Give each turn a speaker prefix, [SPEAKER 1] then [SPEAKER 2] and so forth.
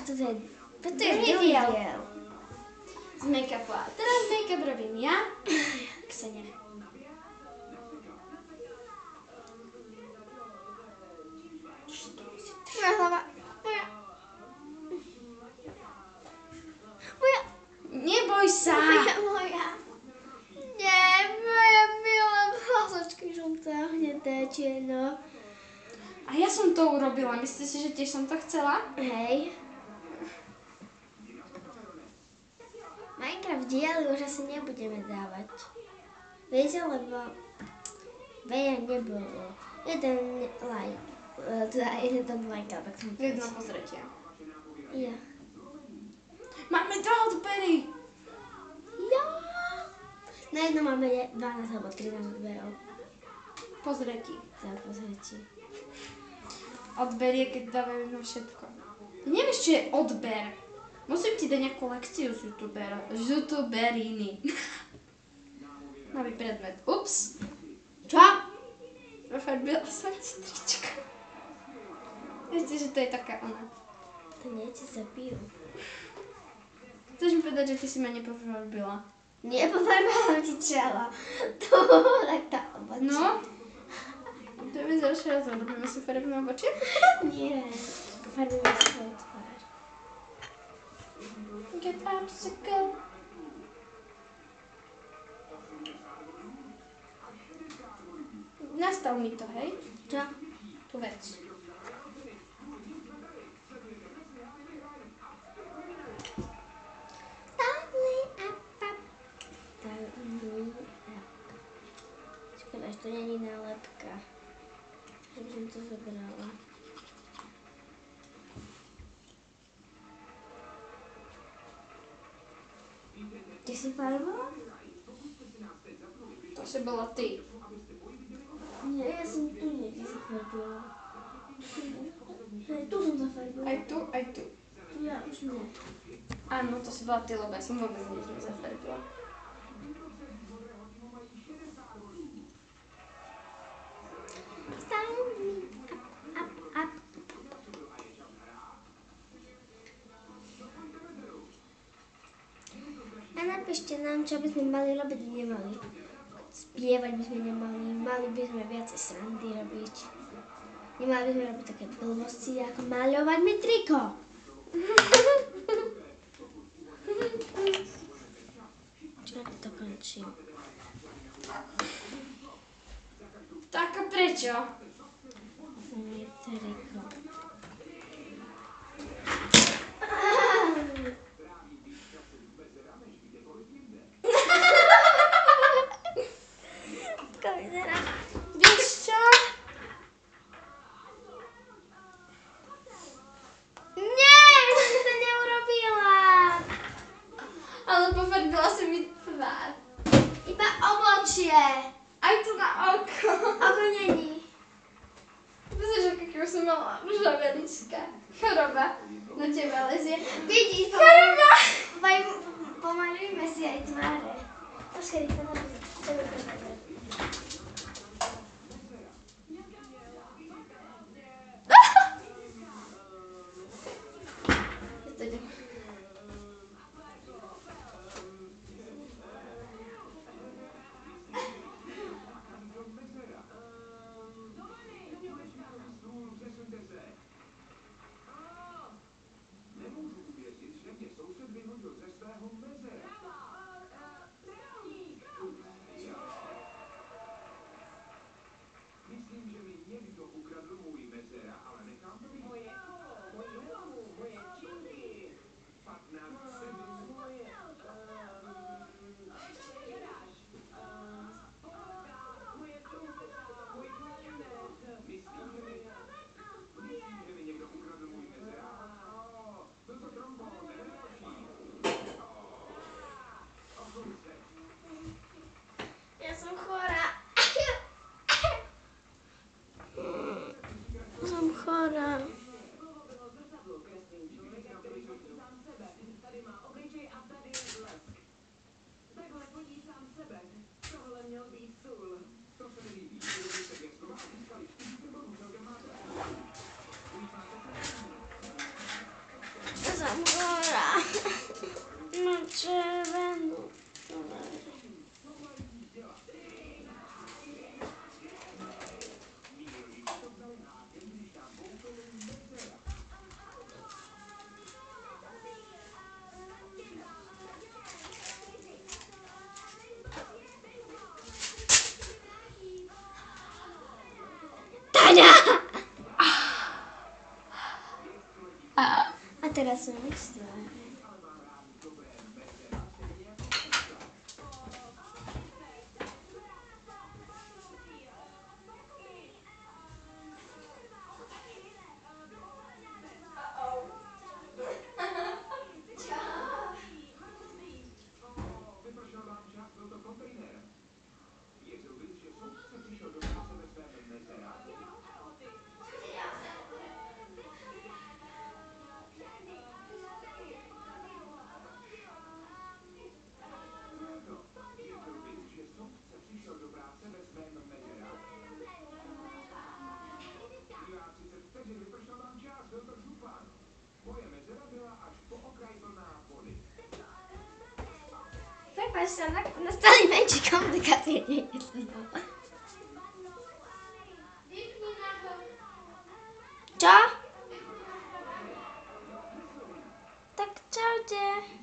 [SPEAKER 1] Toto je druhý diel. Z make-upu. A teraz make-up robím ja, Ksenia.
[SPEAKER 2] Moja hlava. Moja.
[SPEAKER 1] Neboj sa!
[SPEAKER 2] Moja. Nie, moja milá vlasočky žltá, hnedé, čieno.
[SPEAKER 1] A ja som to urobila. Myslíte si, že tiež som to chcela?
[SPEAKER 2] Hej. Minecraft diely už asi nebudeme dávať. Viete, lebo veľa nebolo. Jeden like, jeden like, tak som to
[SPEAKER 1] Jedno pozretie.
[SPEAKER 2] Ja.
[SPEAKER 1] Máme 2 odbery!
[SPEAKER 2] Ja. Na jedno máme 12 alebo 13 odberov.
[SPEAKER 1] Pozretí.
[SPEAKER 2] Za pozretí.
[SPEAKER 1] Odber je, keď dávajú na všetko. Ty nevieš, čo je odber. Musím ti dať nejakú lekciu z youtuberiny. Nový predmet. Ups.
[SPEAKER 2] Čo?
[SPEAKER 1] Prefarbila som ti tričko. Viete, že to je taká ona.
[SPEAKER 2] To nie ti zabijú.
[SPEAKER 1] Chceš mi povedať, že ty si ma nepofarbila?
[SPEAKER 2] Nepofarbala ti čelo. To tak tá obočie.
[SPEAKER 1] No? To mi zaušia raz robíme si farbíme obočie?
[SPEAKER 2] Nie. Pofarbíme si svoju tvár.
[SPEAKER 1] Get popsicle. Nastav mi to, hej?
[SPEAKER 2] Čo?
[SPEAKER 1] Tu vec.
[SPEAKER 2] Škoda, že to není nálepka. Jak som to zobrala. Ty si farbovala?
[SPEAKER 1] To si bola ty.
[SPEAKER 2] Nie, ja som tu niekde zafarbila. Tu som zafarbila.
[SPEAKER 1] Aj tu, aj tu.
[SPEAKER 2] Tu ja už nie.
[SPEAKER 1] Áno, to si bola ty, lebo ja som vôbec nič nezafarbila.
[SPEAKER 2] A napíšte nám, čo by sme mali robiť, nemali. Spievať by sme nemali, mali by sme viacej srandy robiť. Nemali by sme robiť také blbosti, ako maľovať mi triko. Čo to končím?
[SPEAKER 1] Tak a prečo?
[SPEAKER 2] Mi triko.
[SPEAKER 1] Vieš čo?
[SPEAKER 2] Nie, ja som to neurobila.
[SPEAKER 1] Ale pofarbila si mi tvár.
[SPEAKER 2] Iba obočie.
[SPEAKER 1] Aj tu na oko.
[SPEAKER 2] Oko není.
[SPEAKER 1] Pozrieš, aká som mala žavelička. Choroba na teba lezie.
[SPEAKER 2] Vidíš,
[SPEAKER 1] Choroba!
[SPEAKER 2] pomalujme si aj tváre. Počkaj, to napíš. Ja som chorá. Som chorá. Mám chora. Mám červenú. Taďa! A teraz som myslela.
[SPEAKER 3] Vypršel vám čas, byl to kontejner. Věřil bys, že soudce přišel do práce ve svém mezeráku? No, věřil bys, že soudce přišel do práce ve svém mezeráku? Zbývá 30 vteřin, vypršel vám čas, byl to župán. Moje mezera byla až po okraj plná vody.
[SPEAKER 2] Prepač, nastali menšie komplikácie. Čo? Tak čaute.